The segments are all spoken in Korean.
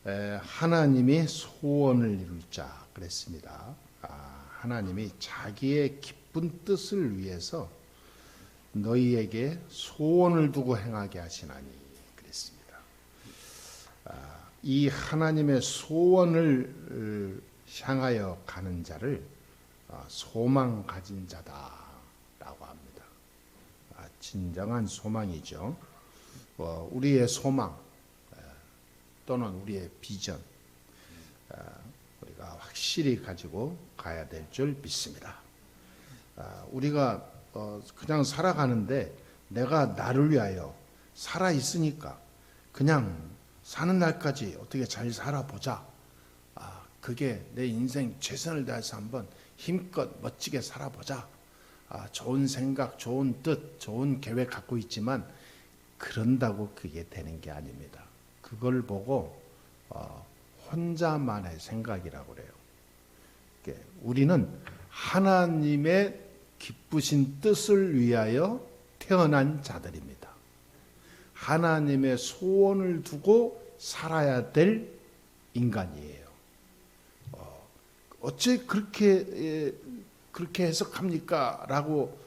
하나님이 소원을 이룰 자 그랬습니다. 하나님이 자기의 기쁜 뜻을 위해서 너희에게 소원을 두고 행하게 하시나니 그랬습니다. 이 하나님의 소원을 향하여 가는 자를 소망 가진 자다라고 합니다. 진정한 소망이죠. 우리의 소망 또는 우리의 비전 우리가 확실히 가지고 가야 될 줄 믿습니다. 우리가 그냥 살아가는데 내가 나를 위하여 살아 있으니까 그냥 사는 날까지 어떻게 잘 살아보자. 그게 내 인생 최선을 다해서 한번 힘껏 멋지게 살아보자. 좋은 생각, 좋은 뜻, 좋은 계획 갖고 있지만 그런다고 그게 되는 게 아닙니다. 그걸 보고 혼자만의 생각이라고 그래요. 우리는 하나님의 기쁘신 뜻을 위하여 태어난 자들입니다. 하나님의 소원을 두고 살아야 될 인간이에요. 어째 그렇게 해석합니까? 라고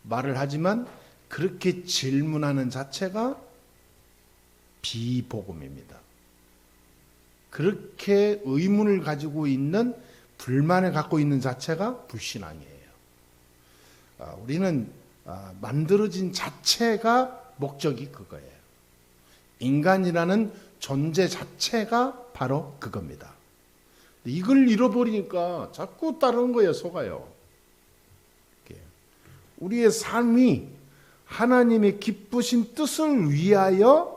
말을 하지만 그렇게 질문하는 자체가 비복음입니다. 그렇게 의문을 가지고 있는 불만을 갖고 있는 자체가 불신앙이에요. 우리는 만들어진 자체가 목적이 그거예요. 인간이라는 존재 자체가 바로 그겁니다. 이걸 잃어버리니까 자꾸 다른 거에 속아요. 우리의 삶이 하나님의 기쁘신 뜻을 위하여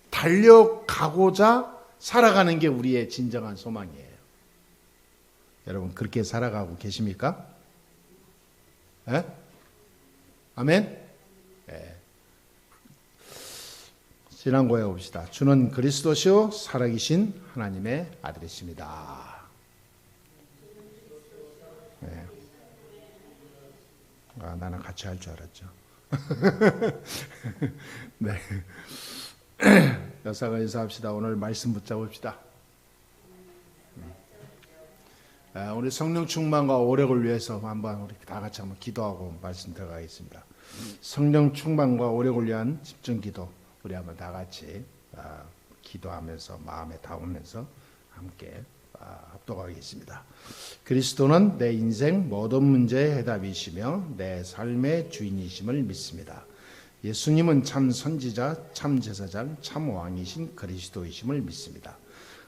달려가고자 살아가는 게 우리의 진정한 소망이에요. 여러분 그렇게 살아가고 계십니까? 에? 아멘? 네. 지난고에 봅시다. 주는 그리스도시요 살아계신 하나님의 아들이십니다. 네. 나는 같이 할 줄 알았죠. 네. 여사가 인사합시다. 오늘 말씀 붙잡읍시다. 우리 성령 충만과 오력을 위해서 한번 우리 다 같이 한번 기도하고 말씀 들어가겠습니다. 성령 충만과 오력을 위한 집중 기도 우리 한번 다 같이 기도하면서 마음에 담으면서 함께 합독하겠습니다. 그리스도는 내 인생 모든 문제의 해답이시며 내 삶의 주인이심을 믿습니다. 예수님은 참 선지자, 참 제사장, 참 왕이신 그리스도이심을 믿습니다.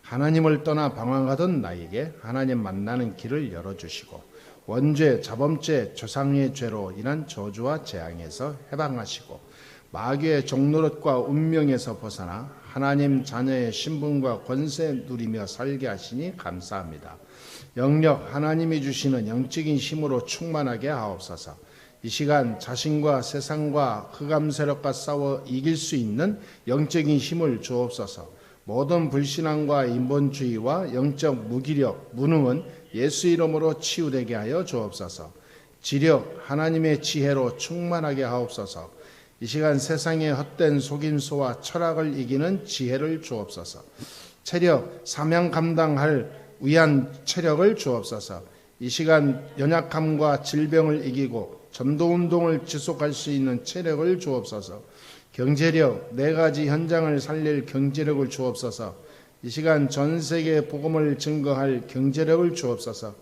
하나님을 떠나 방황하던 나에게 하나님 만나는 길을 열어주시고 원죄, 자범죄, 조상의 죄로 인한 저주와 재앙에서 해방하시고 마귀의 종노릇과 운명에서 벗어나 하나님 자녀의 신분과 권세 누리며 살게 하시니 감사합니다. 영력 하나님이 주시는 영적인 힘으로 충만하게 하옵소서. 이 시간 자신과 세상과 흑암 세력과 싸워 이길 수 있는 영적인 힘을 주옵소서. 모든 불신앙과 인본주의와 영적 무기력, 무능은 예수 이름으로 치유되게 하여 주옵소서. 지력 하나님의 지혜로 충만하게 하옵소서. 이 시간 세상의 헛된 속임수와 철학을 이기는 지혜를 주옵소서. 체력, 사명 감당할 위한 체력을 주옵소서. 이 시간 연약함과 질병을 이기고 전도운동을 지속할 수 있는 체력을 주옵소서. 경제력, 4가지 현장을 살릴 경제력을 주옵소서. 이 시간 전 세계 복음을 증거할 경제력을 주옵소서.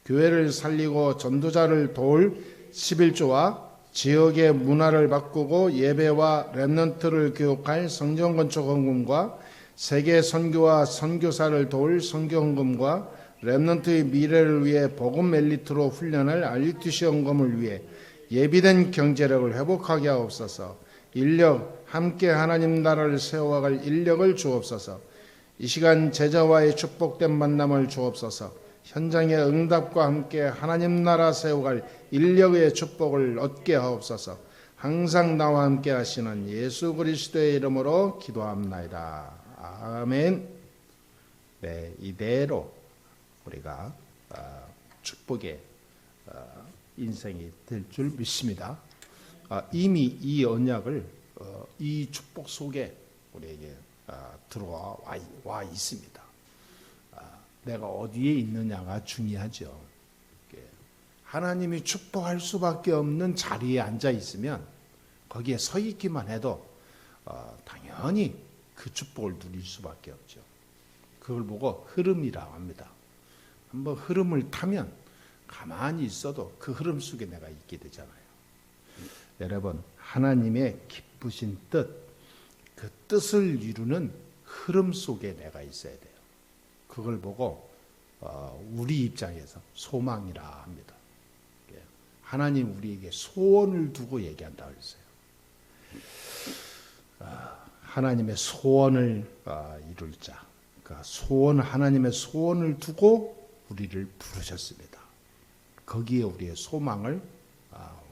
교회를 살리고 전도자를 도울 11조와 지역의 문화를 바꾸고 예배와 렘넌트를 교육할 성전 건축 헌금과 세계 선교와 선교사를 도울 선교 헌금과 렘넌트의 미래를 위해 복음 엘리트로 훈련할 RUTC 헌금을 위해 예비된 경제력을 회복하게 하옵소서. 인력, 함께 하나님 나라를 세워갈 인력을 주옵소서. 이 시간 제자와의 축복된 만남을 주옵소서. 현장의 응답과 함께 하나님 나라 세워갈 인력의 축복을 얻게 하옵소서. 항상 나와 함께 하시는 예수 그리스도의 이름으로 기도합나이다. 아멘. 네, 이대로 우리가 축복의 인생이 될 줄 믿습니다. 이미 이 언약을 이 축복 속에 우리에게 들어와 있습니다. 내가 어디에 있느냐가 중요하죠. 하나님이 축복할 수밖에 없는 자리에 앉아 있으면 거기에 서 있기만 해도 당연히 그 축복을 누릴 수밖에 없죠. 그걸 보고 흐름이라고 합니다. 한번 흐름을 타면 가만히 있어도 그 흐름 속에 내가 있게 되잖아요. 여러분, 하나님의 기쁘신 뜻, 그 뜻을 이루는 흐름 속에 내가 있어야 돼요. 그걸 보고 우리 입장에서 소망이라 합니다. 하나님 우리에게 소원을 두고 얘기한다고 했어요. 하나님의 소원을 이룰 자, 그러니까 하나님의 소원을 두고 우리를 부르셨습니다. 거기에 우리의 소망을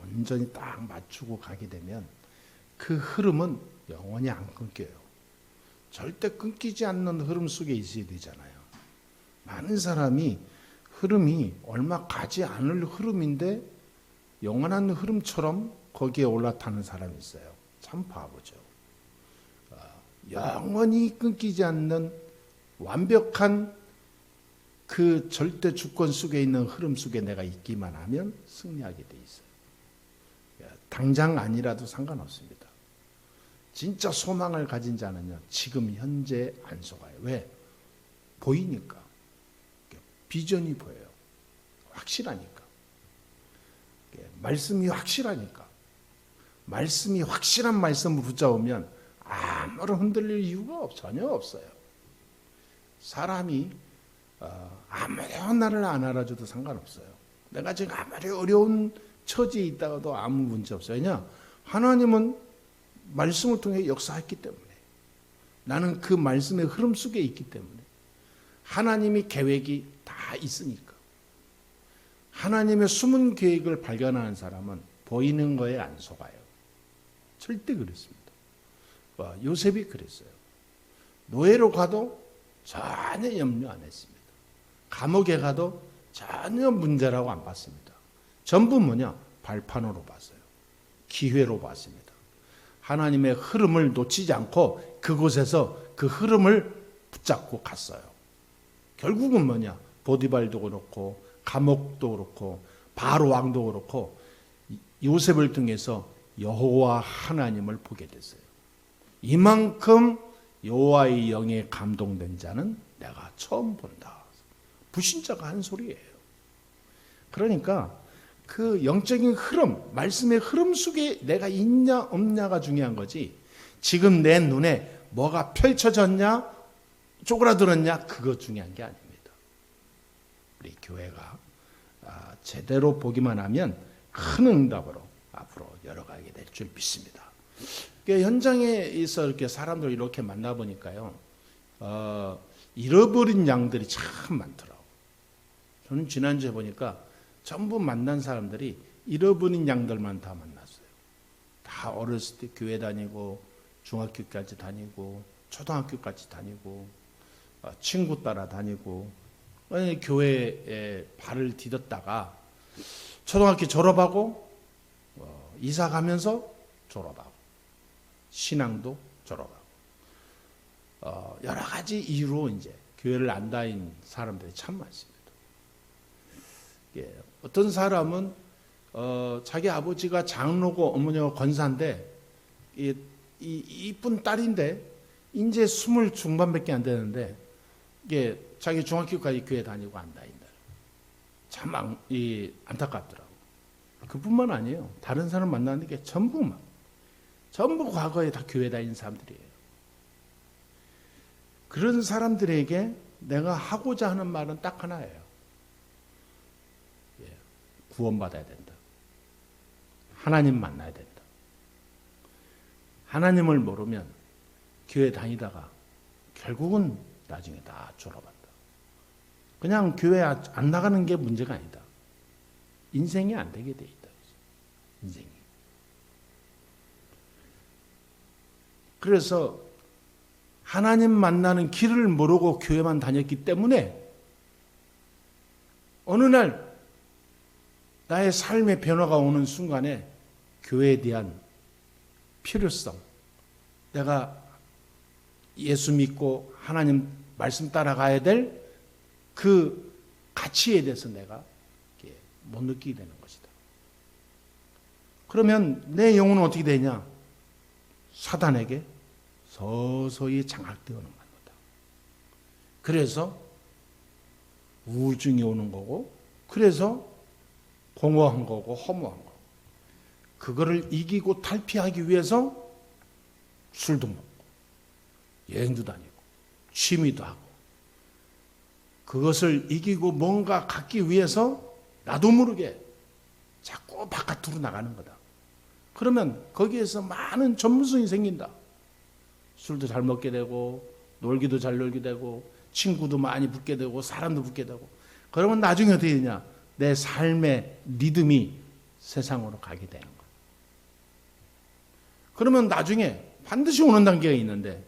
온전히 딱 맞추고 가게 되면 그 흐름은 영원히 안 끊겨요. 절대 끊기지 않는 흐름 속에 있어야 되잖아요. 많은 사람이 흐름이 얼마 가지 않을 흐름인데 영원한 흐름처럼 거기에 올라타는 사람이 있어요. 참 바보죠. 영원히 끊기지 않는 완벽한 그 절대 주권 속에 있는 흐름 속에 내가 있기만 하면 승리하게 돼 있어요. 당장 아니라도 상관없습니다. 진짜 소망을 가진 자는요, 지금 현재 안 속아요. 왜? 보이니까. 비전이 보여요. 확실하니까. 말씀이 확실하니까. 말씀이 확실한 말씀을 붙잡으면 아무런 흔들릴 이유가 전혀 없어요. 사람이 아무리 나를 안 알아줘도 상관없어요. 내가 지금 아무리 어려운 처지에 있다가도 아무 문제 없어요. 왜냐? 하나님은 말씀을 통해 역사했기 때문에, 나는 그 말씀의 흐름 속에 있기 때문에, 하나님이 계획이 다 있으니까. 하나님의 숨은 계획을 발견하는 사람은 보이는 거에 안 속아요. 절대 그렇습니다. 요셉이 그랬어요. 노예로 가도 전혀 염려 안 했습니다. 감옥에 가도 전혀 문제라고 안 봤습니다. 전부 뭐냐? 발판으로 봤어요. 기회로 봤습니다. 하나님의 흐름을 놓치지 않고 그곳에서 그 흐름을 붙잡고 갔어요. 결국은 뭐냐? 보디발도 그렇고 감옥도 그렇고 바로 왕도 그렇고 요셉을 통해서 여호와 하나님을 보게 됐어요. 이만큼 여호와의 영에 감동된 자는 내가 처음 본다. 불신자가 한 소리예요. 그러니까 그 영적인 흐름, 말씀의 흐름 속에 내가 있냐 없냐가 중요한 거지, 지금 내 눈에 뭐가 펼쳐졌냐 쪼그라들었냐 그거 중요한 게 아닙니다. 우리 교회가 제대로 보기만 하면 큰 응답으로 앞으로 열어가게 될 줄 믿습니다. 현장에서 이렇게 사람들 이렇게 만나보니까요, 잃어버린 양들이 참 많더라고요. 저는 지난주에 보니까 전부 만난 사람들이 잃어버린 양들만 다 만났어요. 다 어렸을 때 교회 다니고 중학교까지 다니고 초등학교까지 다니고 친구 따라 다니고 교회에 발을 디뎠다가 초등학교 졸업하고 이사 가면서 졸업하고 신앙도 졸업하고 여러 가지 이유로 이제 교회를 안 다닌 사람들이 참 많습니다. 어떤 사람은 자기 아버지가 장로고 어머니가 권사인데 이쁜 딸인데 이제 20 중반밖에 안 되는데 이게 자기 중학교까지 교회 다니고 안 다닌다. 참 안타깝더라고. 그뿐만 아니에요. 다른 사람 만나는 게 전부 과거에 다 교회 다닌 사람들이에요. 그런 사람들에게 내가 하고자 하는 말은 딱 하나예요. 구원받아야 된다. 하나님 만나야 된다. 하나님을 모르면 교회 다니다가 결국은 나중에 다 졸업한다. 그냥 교회 안 나가는 게 문제가 아니다. 인생이 안 되게 돼 있다. 인생이. 그래서 하나님 만나는 길을 모르고 교회만 다녔기 때문에 어느 날 나의 삶의 변화가 오는 순간에 교회에 대한 필요성, 내가 예수 믿고 하나님 말씀 따라가야 될 그 가치에 대해서 내가 못 느끼게 되는 것이다. 그러면 내 영혼은 어떻게 되냐? 사단에게 서서히 장악되어는 겁니다. 그래서 우울증이 오는 거고, 그래서 공허한 거고, 허무한 거고, 그거를 이기고 탈피하기 위해서 술도 먹고, 여행도 다니고, 취미도 하고, 그것을 이기고 뭔가 갖기 위해서 나도 모르게 자꾸 바깥으로 나가는 거다. 그러면 거기에서 많은 전문성이 생긴다. 술도 잘 먹게 되고, 놀기도 잘 놀게 되고, 친구도 많이 붙게 되고, 사람도 붙게 되고. 그러면 나중에 어떻게 되냐? 내 삶의 리듬이 세상으로 가게 되는 거야. 그러면 나중에 반드시 오는 단계가 있는데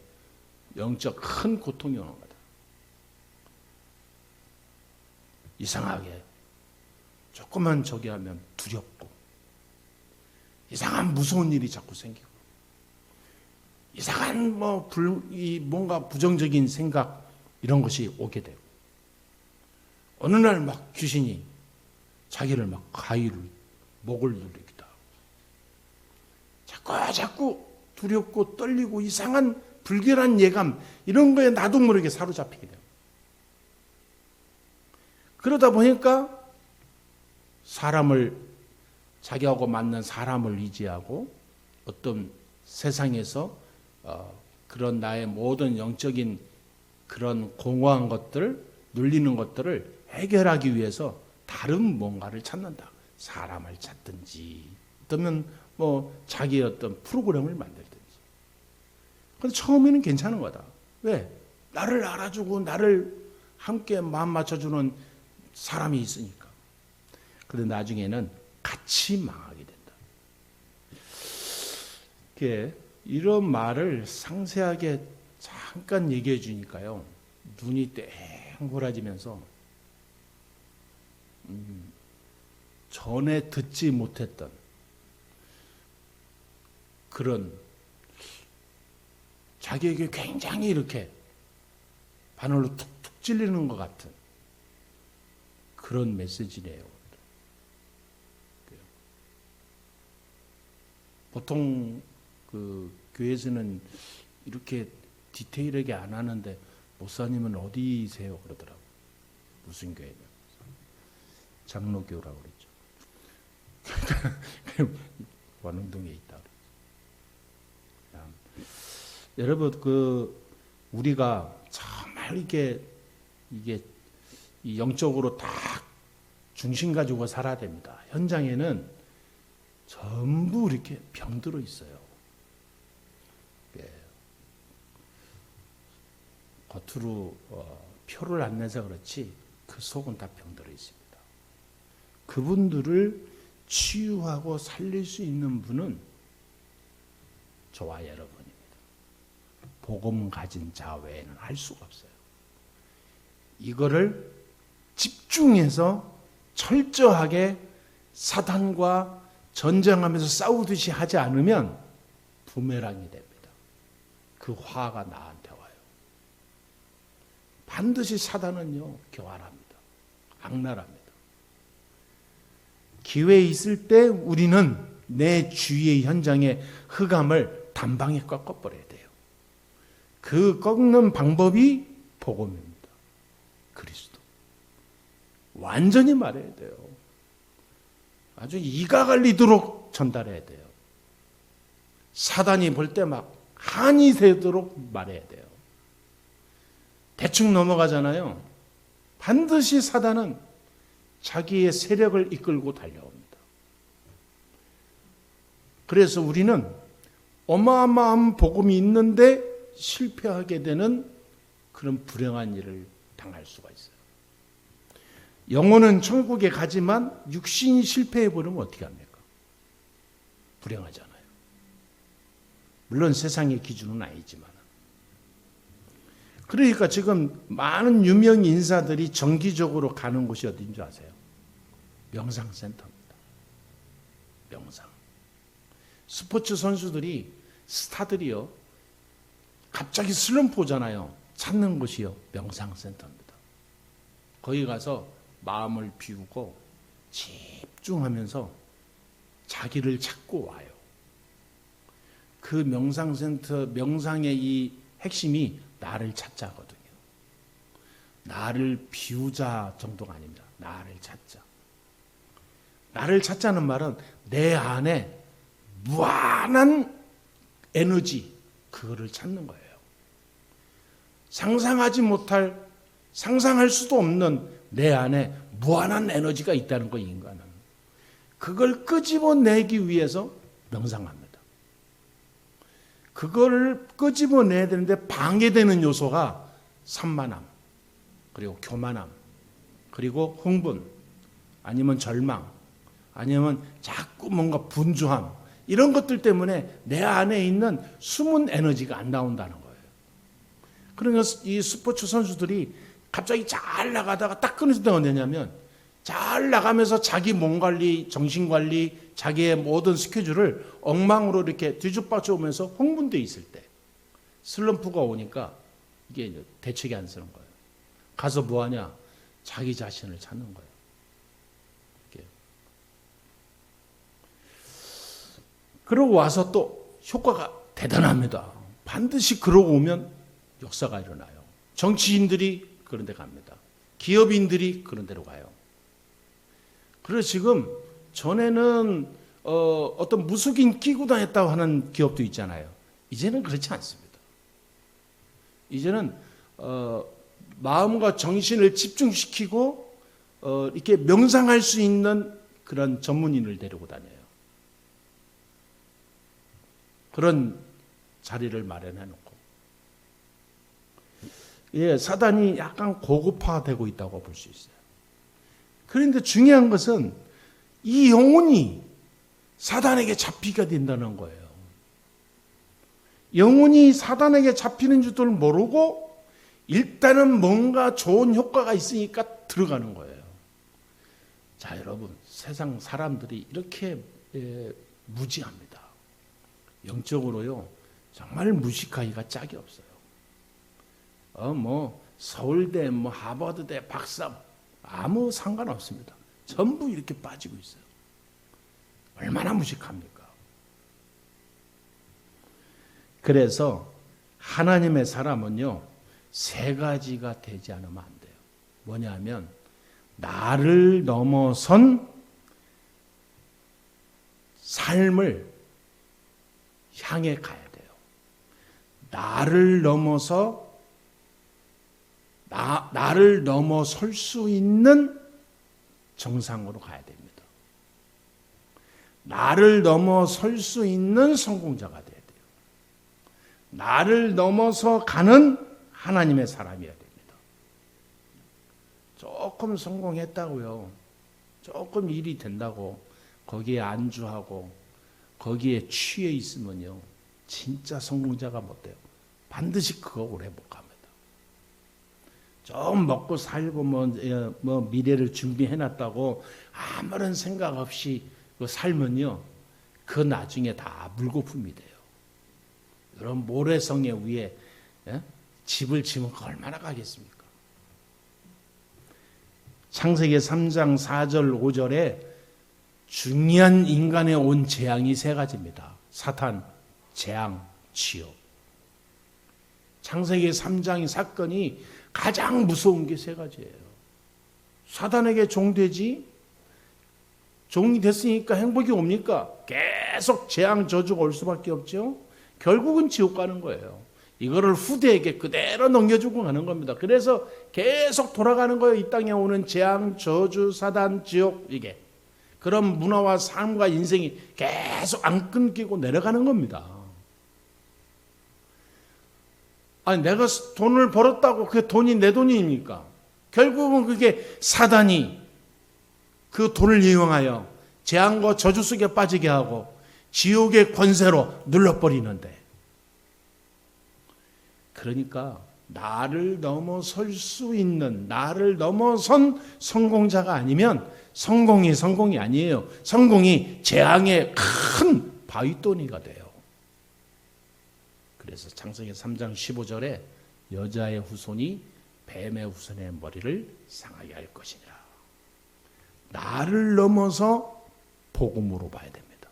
영적 큰 고통이 오는 거다. 이상하게 조금만 저기 하면 두렵고, 이상한 무서운 일이 자꾸 생기고, 이상한 뭔가 부정적인 생각 이런 것이 오게 되고, 어느 날 막 귀신이 자기를 막 가위를 목을 누르기도 하고, 자꾸 두렵고 떨리고 이상한 불길한 예감 이런 거에 나도 모르게 사로잡히게 돼요. 그러다 보니까 자기하고 맞는 사람을 의지하고 어떤 세상에서 그런 나의 모든 영적인 그런 공허한 것들, 눌리는 것들을 해결하기 위해서 다른 뭔가를 찾는다. 사람을 찾든지, 어쩌면 자기의 어떤 프로그램을 만들든지. 근데 처음에는 괜찮은 거다. 왜? 나를 알아주고 나를 함께 마음 맞춰주는 사람이 있으니까. 그런데 나중에는 같이 망하게 된다. 이런 말을 상세하게 잠깐 얘기해 주니까요, 눈이 땡그라지면서 전에 듣지 못했던 그런 자기에게 굉장히 이렇게 바늘로 툭툭 찔리는 것 같은 그런 메시지네요. 보통 그 교회에서는 이렇게 디테일하게 안 하는데 목사님은 어디세요? 그러더라고요. 무슨 교회냐? 장로교라고 그랬죠. 원흥동에 있다. 여러분, 우리가 정말 이게 이 영적으로 다 중심 가지고 살아야 됩니다. 현장에는 전부 이렇게 병들어 있어요. 겉으로 표를 안 내서 그렇지 그 속은 다 병들어 있습니다. 그분들을 치유하고 살릴 수 있는 분은 저와 여러분입니다. 복음 가진 자 외에는 할 수가 없어요. 이거를 집중해서 철저하게 사단과 전쟁하면서 싸우듯이 하지 않으면 부메랑이 됩니다. 그 화가 나한테 와요. 반드시 사단은요, 교활합니다. 악랄합니다. 기회 있을 때 우리는 내 주위의 현장의 흑암을 단방에 꺾어버려야 돼요. 그 꺾는 방법이 복음입니다. 그리스도. 완전히 말해야 돼요. 아주 이가 갈리도록 전달해야 돼요. 사단이 볼 때 막 한이 새도록 말해야 돼요. 대충 넘어가잖아요. 반드시 사단은 자기의 세력을 이끌고 달려옵니다. 그래서 우리는 어마어마한 복음이 있는데 실패하게 되는 그런 불행한 일을 당할 수가 있어요. 영혼은 천국에 가지만 육신이 실패해버리면 어떻게 합니까? 불행하잖아요. 물론 세상의 기준은 아니지만. 그러니까 지금 많은 유명 인사들이 정기적으로 가는 곳이 어딘 줄 아세요? 명상센터입니다. 명상. 스포츠 선수들이, 스타들이요, 갑자기 슬럼프 오잖아요. 찾는 곳이요, 명상센터입니다. 거기 가서 마음을 비우고 집중하면서 자기를 찾고 와요. 그 명상센터, 명상의 이 핵심이 나를 찾자거든요. 나를 비우자 정도가 아닙니다. 나를 찾자. 나를 찾자는 말은 내 안에 무한한 에너지, 그거를 찾는 거예요. 상상하지 못할, 상상할 수도 없는 내 안에 무한한 에너지가 있다는 거예요, 인간은. 그걸 끄집어내기 위해서 명상합니다. 그걸 끄집어내야 되는데 방해되는 요소가 산만함, 그리고 교만함, 그리고 흥분, 아니면 절망, 아니면 자꾸 뭔가 분주함, 이런 것들 때문에 내 안에 있는 숨은 에너지가 안 나온다는 거예요. 그러니까 이 스포츠 선수들이 갑자기 잘 나가다가 딱 끊어질 때가 언제냐면, 잘 나가면서 자기 몸 관리, 정신 관리, 자기의 모든 스케줄을 엉망으로 이렇게 뒤죽박죽 오면서 흥분되어 있을 때, 슬럼프가 오니까 이게 대책이 안 쓰는 거예요. 가서 뭐 하냐? 자기 자신을 찾는 거예요. 이렇게. 그러고 와서 또 효과가 대단합니다. 반드시 그러고 오면 역사가 일어나요. 정치인들이 그런 데 갑니다. 기업인들이 그런 데로 가요. 그래서 지금 전에는 어떤 무속인 끼고 다녔다고 하는 기업도 있잖아요. 이제는 그렇지 않습니다. 이제는 마음과 정신을 집중시키고 이렇게 명상할 수 있는 그런 전문인을 데리고 다녀요. 그런 자리를 마련해 놓고. 예, 사단이 약간 고급화되고 있다고 볼 수 있어요. 그런데 중요한 것은 이 영혼이 사단에게 잡히게 된다는 거예요. 영혼이 사단에게 잡히는 줄도 모르고 일단은 뭔가 좋은 효과가 있으니까 들어가는 거예요. 자, 여러분, 세상 사람들이 이렇게 무지합니다. 영적으로요, 정말 무식하기가 짝이 없어요. 서울대, 하버드대 박사, 아무 상관없습니다. 전부 이렇게 빠지고 있어요. 얼마나 무식합니까? 그래서 하나님의 사람은요, 세 가지가 되지 않으면 안 돼요. 뭐냐면, 나를 넘어선 삶을 향해 가야 돼요. 나를 넘어설 수 있는 정상으로 가야 됩니다. 나를 넘어설 수 있는 성공자가 돼야 돼요. 나를 넘어서 가는 하나님의 사람이어야 됩니다. 조금 성공했다고요, 조금 일이 된다고 거기에 안주하고 거기에 취해 있으면요, 진짜 성공자가 못 돼요. 반드시 그거 오래 못 갑니다. 좀 먹고 살고 뭐 미래를 준비해놨다고 아무런 생각 없이 살면요, 그 나중에 다 물거품이 돼요. 여러분, 모래성에 위에 집을 지으면 얼마나 가겠습니까? 창세기 3장 4절 5절에 중요한 인간에 온 재앙이 세 가지입니다. 사탄, 재앙, 지옥. 창세기 3장의 사건이 가장 무서운 게 세 가지예요. 사단에게 종되지, 종이 됐으니까 행복이 옵니까? 계속 재앙, 저주가 올 수밖에 없죠. 결국은 지옥 가는 거예요. 이거를 후대에게 그대로 넘겨주고 가는 겁니다. 그래서 계속 돌아가는 거예요. 이 땅에 오는 재앙, 저주, 사단, 지옥, 이게. 그런 문화와 삶과 인생이 계속 안 끊기고 내려가는 겁니다. 아니, 내가 돈을 벌었다고 그게 돈이 내 돈입니까? 결국은 그게 사단이 그 돈을 이용하여 재앙과 저주 속에 빠지게 하고 지옥의 권세로 눌러버리는데, 그러니까 나를 넘어설 수 있는, 나를 넘어선 성공자가 아니면 성공이 아니에요. 성공이 재앙의 큰 바위돈이가 돼요. 그래서 창세기 3장 15절에 여자의 후손이 뱀의 후손의 머리를 상하게 할 것이니라. 나를 넘어서 복음으로 봐야 됩니다.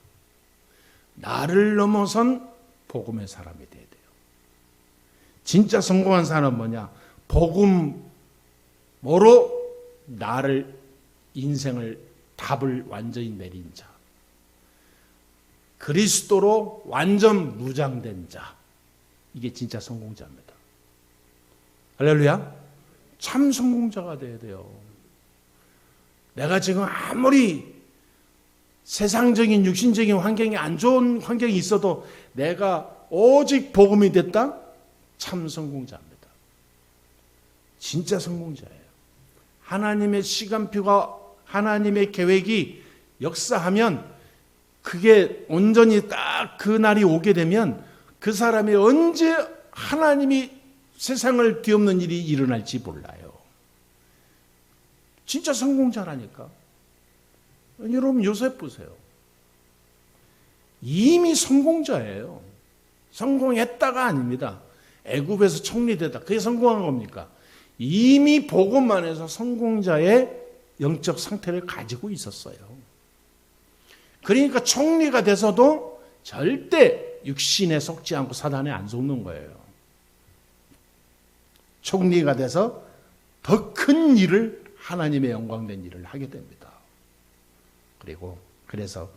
나를 넘어선 복음의 사람이 돼야 돼요. 진짜 성공한 사람은 뭐냐? 복음으로 나를 인생을 답을 완전히 내린 자, 그리스도로 완전 무장된 자, 이게 진짜 성공자입니다. 할렐루야. 참 성공자가 돼야 돼요. 내가 지금 아무리 세상적인 육신적인 환경이 안 좋은 환경이 있어도 내가 오직 복음이 됐다? 참 성공자입니다. 진짜 성공자예요. 하나님의 시간표가, 하나님의 계획이 역사하면 그게 온전히 딱 그 날이 오게 되면 그 사람이 언제 하나님이 세상을 뒤엎는 일이 일어날지 몰라요. 진짜 성공자라니까. 여러분 요셉 보세요. 이미 성공자예요. 성공했다가 아닙니다. 애굽에서 총리되다. 그게 성공한 겁니까? 이미 복음만 해서 성공자의 영적 상태를 가지고 있었어요. 그러니까 총리가 돼서도 절대 육신에 속지 않고 사단에 안 속는 거예요. 총리가 돼서 더 큰 일을, 하나님의 영광된 일을 하게 됩니다. 그래서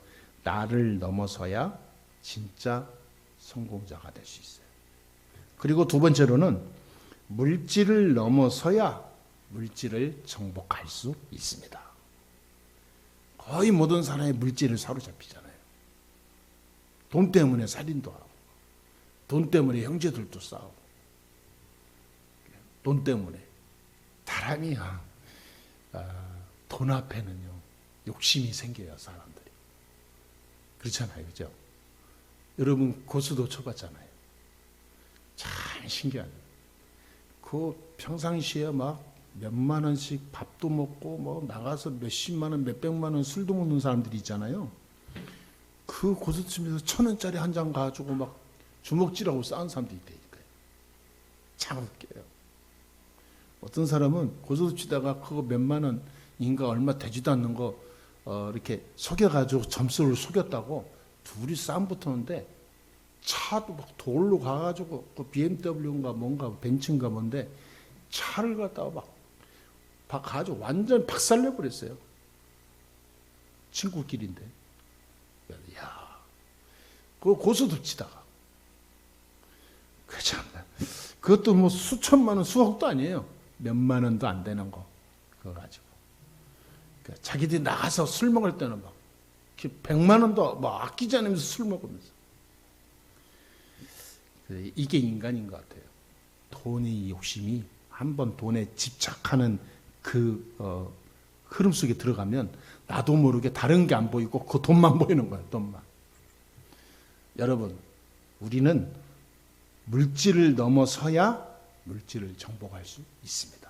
나를 넘어서야 진짜 성공자가 될 수 있어요. 그리고 두 번째로는 물질을 넘어서야 물질을 정복할 수 있습니다. 거의 모든 사람이 물질을 사로잡히잖아요. 돈 때문에 살인도 하고, 돈 때문에 형제들도 싸우고, 돈 때문에 사람이 돈 앞에는요 욕심이 생겨요. 사람들이 그렇잖아요, 그죠? 여러분 고수도 쳐봤잖아요. 참 신기하네요. 그 평상시에 막 몇만 원씩 밥도 먹고 뭐 나가서 몇십만 원, 몇백만 원 술도 먹는 사람들이 있잖아요. 그 고수집에서 1,000원짜리 한 장 가지고 막 주먹질하고 싸운 사람들이 있다니까요. 참 웃겨요. 어떤 사람은 고수 치다가 그거 몇만 원인가 얼마 되지도 않는 거 이렇게 속여가지고 점수를 속였다고 둘이 싸움 붙었는데 차도 막 돌로 가가지고 그 BMW인가 뭔가 벤츠인가 뭔데 차를 갖다가 막 가지고 완전 박살내 버렸어요. 친구끼리인데. 야, 그 고수도 치다가 그 참나. 그것도 뭐 수천만 원, 수억도 아니에요. 몇만 원도 안 되는 거 그거 가지고 자기들이 나가서 술 먹을 때는 막 100만 원도 막 아끼지 않으면서 술 먹으면서. 이게 인간인 것 같아요. 돈이 욕심이 한번 돈에 집착하는 그 흐름 속에 들어가면 나도 모르게 다른 게 안 보이고 그 돈만 보이는 거예요. 돈만. 여러분, 우리는 물질을 넘어서야 물질을 정복할 수 있습니다.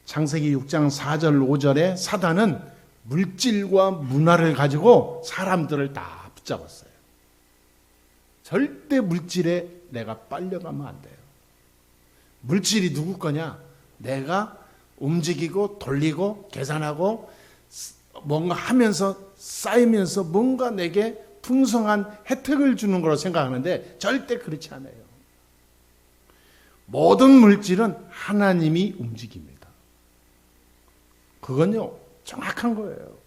창세기 6장 4절 5절에 사단은 물질과 문화를 가지고 사람들을 다 붙잡았어요. 절대 물질에 내가 빨려가면 안 돼요. 물질이 누구 거냐? 내가 움직이고 돌리고 계산하고 뭔가 하면서 쌓이면서 뭔가 내게 풍성한 혜택을 주는 거라고 생각하는데 절대 그렇지 않아요. 모든 물질은 하나님이 움직입니다. 그건요 정확한 거예요.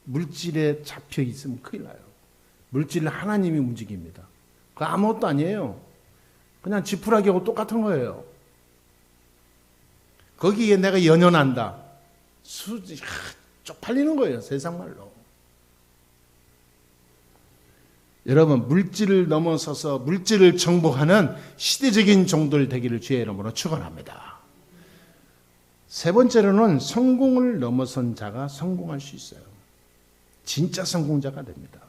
물질에 잡혀 있으면 큰일 나요. 물질을 하나님이 움직입니다. 그거 아무것도 아니에요. 그냥 지푸라기하고 똑같은 거예요. 거기에 내가 연연한다. 쪽팔리는 거예요. 세상 말로. 여러분, 물질을 넘어서서 물질을 정복하는 시대적인 종들 되기를 주의 이름으로 축원합니다. 세 번째로는 성공을 넘어선 자가 성공할 수 있어요. 진짜 성공자가 됩니다.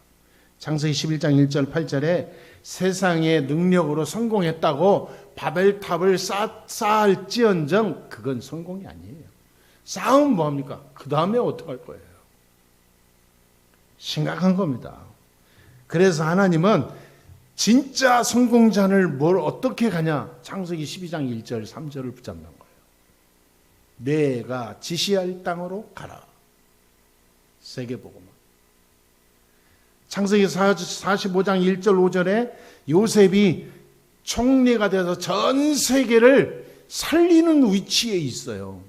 창세기 11장 1절 8절에 세상의 능력으로 성공했다고 바벨탑을 쌓을지언정 그건 성공이 아니에요. 쌓으면 뭐합니까? 그 다음에 어떡할 거예요? 심각한 겁니다. 그래서 하나님은 진짜 성공자를 뭘 어떻게 가냐? 창세기 12장 1절 3절을 붙잡는 거예요. 내가 지시할 땅으로 가라. 세계복음화. 창세기 45장 1절 5절에 요셉이 총리가 돼서 전 세계를 살리는 위치에 있어요.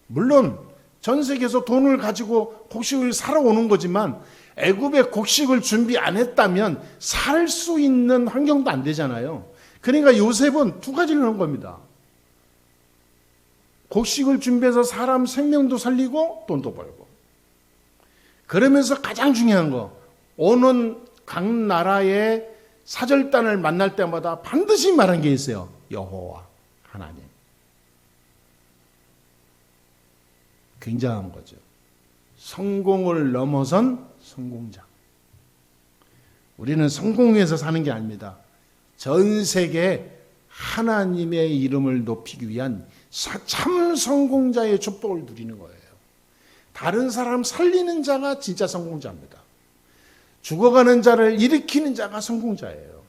물론 전 세계에서 돈을 가지고 곡식을 사러 오는 거지만 애굽에 곡식을 준비 안 했다면 살 수 있는 환경도 안 되잖아요. 그러니까 요셉은 두 가지를 한 겁니다. 곡식을 준비해서 사람 생명도 살리고 돈도 벌고. 그러면서 가장 중요한 거, 오는 각 나라의 사절단을 만날 때마다 반드시 말한 게 있어요. 여호와 하나님. 굉장한 거죠. 성공을 넘어선 성공자. 우리는 성공 위해서 사는 게 아닙니다. 전 세계에 하나님의 이름을 높이기 위한 참 성공자의 축복을 누리는 거예요. 다른 사람 살리는 자가 진짜 성공자입니다. 죽어가는 자를 일으키는 자가 성공자예요.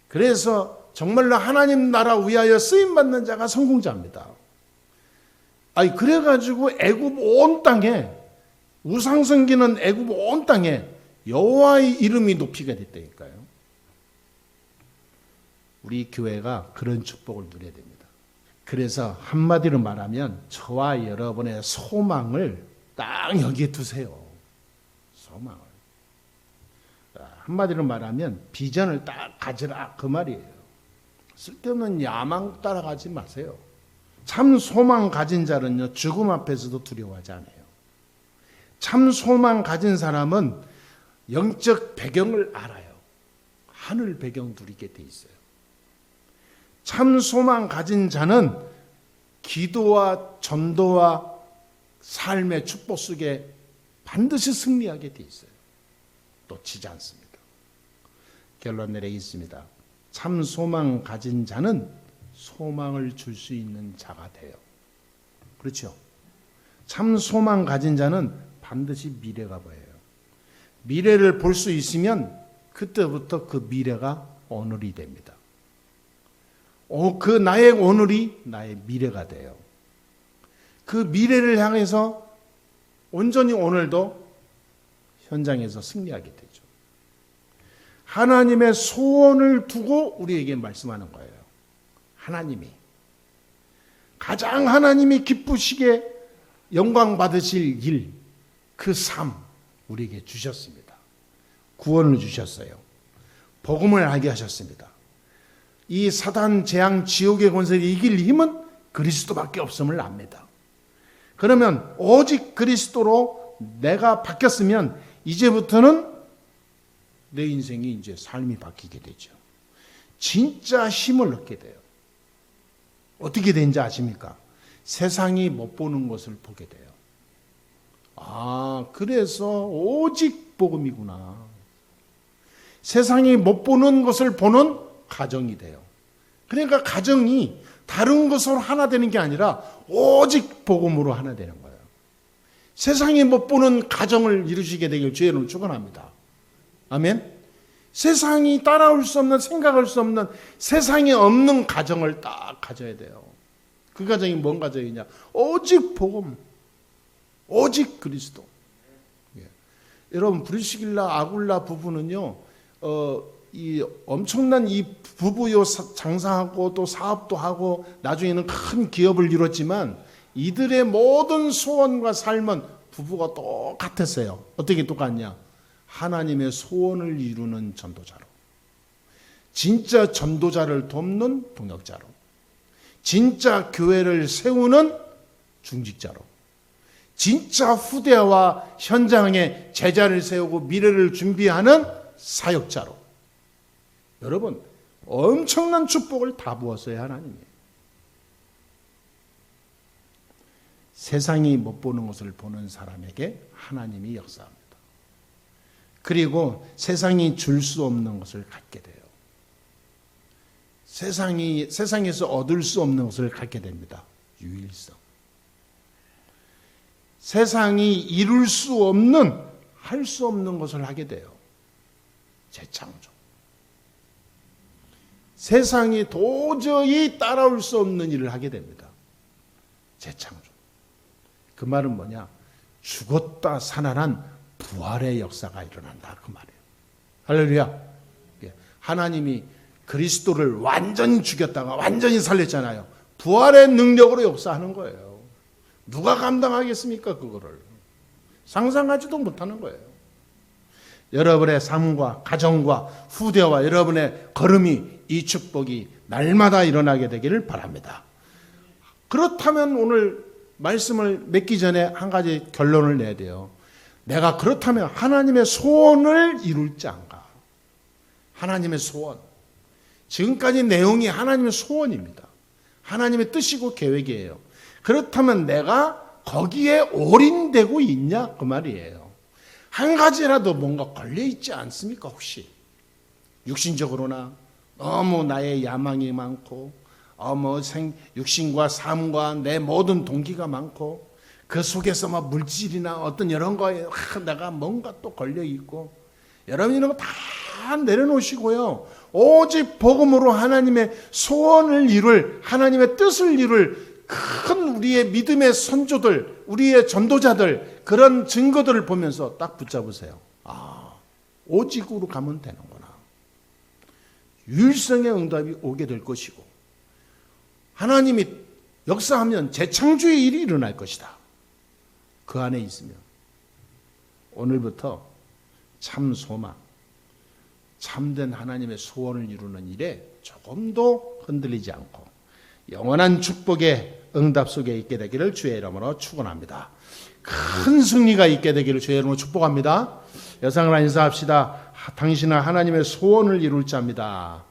그래서 정말로 하나님 나라 위하여 쓰임받는 자가 성공자입니다. 아니 그래가지고 애굽 온 땅에 우상 섬기는 애굽 온 땅에 여호와의 이름이 높이가 됐다니까요. 우리 교회가 그런 축복을 누려야 됩니다. 그래서 한마디로 말하면 저와 여러분의 소망을 딱 여기에 두세요. 소망을. 한마디로 말하면 비전을 딱 가지라 그 말이에요. 쓸데없는 야망 따라가지 마세요. 참 소망 가진 자는요 죽음 앞에서도 두려워하지 않아요. 참 소망 가진 사람은 영적 배경을 알아요. 하늘 배경 누리게 돼 있어요. 참 소망 가진 자는 기도와 전도와 삶의 축복 속에 반드시 승리하게 돼 있어요. 놓치지 않습니다. 결론 내리겠습니다. 참 소망 가진 자는 소망을 줄 수 있는 자가 돼요. 그렇죠? 참 소망 가진 자는 반드시 미래가 보여요. 미래를 볼 수 있으면 그때부터 그 미래가 오늘이 됩니다. 그 나의 오늘이 나의 미래가 돼요. 그 미래를 향해서 온전히 오늘도 현장에서 승리하게 되죠. 하나님의 소원을 두고 우리에게 말씀하는 거예요. 하나님이 가장 하나님이 기쁘시게 영광 받으실 일, 그 삶 우리에게 주셨습니다. 구원을 주셨어요. 복음을 알게 하셨습니다. 이 사단 재앙 지옥의 권세를 이길 힘은 그리스도밖에 없음을 압니다. 그러면 오직 그리스도로 내가 바뀌었으면 이제부터는 내 인생이 이제 삶이 바뀌게 되죠. 진짜 힘을 얻게 돼요. 어떻게 되는지 아십니까? 세상이 못 보는 것을 보게 돼요. 그래서 오직 복음이구나. 세상이 못 보는 것을 보는 가정이 돼요. 그러니까 가정이 다른 것으로 하나 되는 게 아니라 오직 복음으로 하나 되는 거예요. 세상이 못 보는 가정을 이루시게 되길 주의 이름으로 축원합니다. 아멘. 세상이 따라올 수 없는, 생각할 수 없는, 세상에 없는 가정을 딱 가져야 돼요. 그 가정이 뭔 가정이냐? 오직 복음, 오직 그리스도. 여러분 브리스길라 아굴라 부부는요, 이 엄청난 이 부부요 장사하고 또 사업도 하고 나중에는 큰 기업을 이뤘지만 이들의 모든 소원과 삶은 부부가 똑같았어요. 어떻게 똑같냐? 하나님의 소원을 이루는 전도자로, 진짜 전도자를 돕는 동역자로, 진짜 교회를 세우는 중직자로, 진짜 후대와 현장에 제자를 세우고 미래를 준비하는 사역자로. 여러분 엄청난 축복을 다 부었어요. 하나님이. 세상이 못 보는 것을 보는 사람에게 하나님이 역사합니다. 그리고 세상이 줄 수 없는 것을 갖게 돼요. 세상에서 얻을 수 없는 것을 갖게 됩니다. 유일성. 세상이 이룰 수 없는, 할 수 없는 것을 하게 돼요. 재창조. 세상이 도저히 따라올 수 없는 일을 하게 됩니다. 재창조. 그 말은 뭐냐? 죽었다 살아난 부활의 역사가 일어난다 그 말이에요. 할렐루야. 하나님이 그리스도를 완전히 죽였다가 완전히 살렸잖아요. 부활의 능력으로 역사하는 거예요. 누가 감당하겠습니까 그거를? 상상하지도 못하는 거예요. 여러분의 삶과 가정과 후대와 여러분의 걸음이 이 축복이 날마다 일어나게 되기를 바랍니다. 그렇다면 오늘 말씀을 맺기 전에 한 가지 결론을 내야 돼요. 내가 그렇다면 하나님의 소원을 이룰지 않가? 하나님의 소원. 지금까지 내용이 하나님의 소원입니다. 하나님의 뜻이고 계획이에요. 그렇다면 내가 거기에 올인되고 있냐? 그 말이에요. 한 가지라도 뭔가 걸려있지 않습니까 혹시? 육신적으로나 너무 나의 야망이 많고 육신과 삶과 내 모든 동기가 많고 그 속에서 막 물질이나 어떤 이런 거에 내가 뭔가 또 걸려있고 여러분 이런 거 다 내려놓으시고요. 오직 복음으로 하나님의 소원을 이룰 하나님의 뜻을 이룰 큰 우리의 믿음의 선조들 우리의 전도자들 그런 증거들을 보면서 딱 붙잡으세요. 오직으로 가면 되는구나. 유일성의 응답이 오게 될 것이고 하나님이 역사하면 재창조의 일이 일어날 것이다. 그 안에 있으면 오늘부터 참 소망 참된 하나님의 소원을 이루는 일에 조금도 흔들리지 않고 영원한 축복의 응답 속에 있게 되기를 주의 이름으로 축원합니다. 큰 승리가 있게 되기를 주의 이름으로 축복합니다. 여상을 인사합시다. 당신은 하나님의 소원을 이룰 자입니다.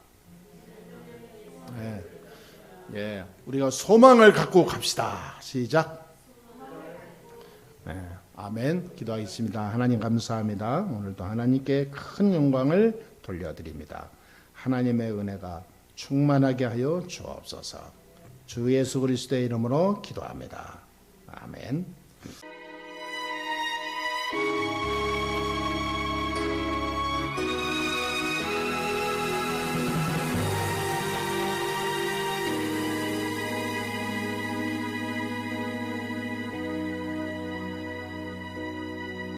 우리가 소망을 갖고 갑시다. 시작. 아멘. 기도하겠습니다. 하나님 감사합니다. 오늘도 하나님께 큰 영광을 돌려드립니다. 하나님의 은혜가 충만하게 하여 주옵소서. 주 예수 그리스도의 이름으로 기도합니다. 아멘.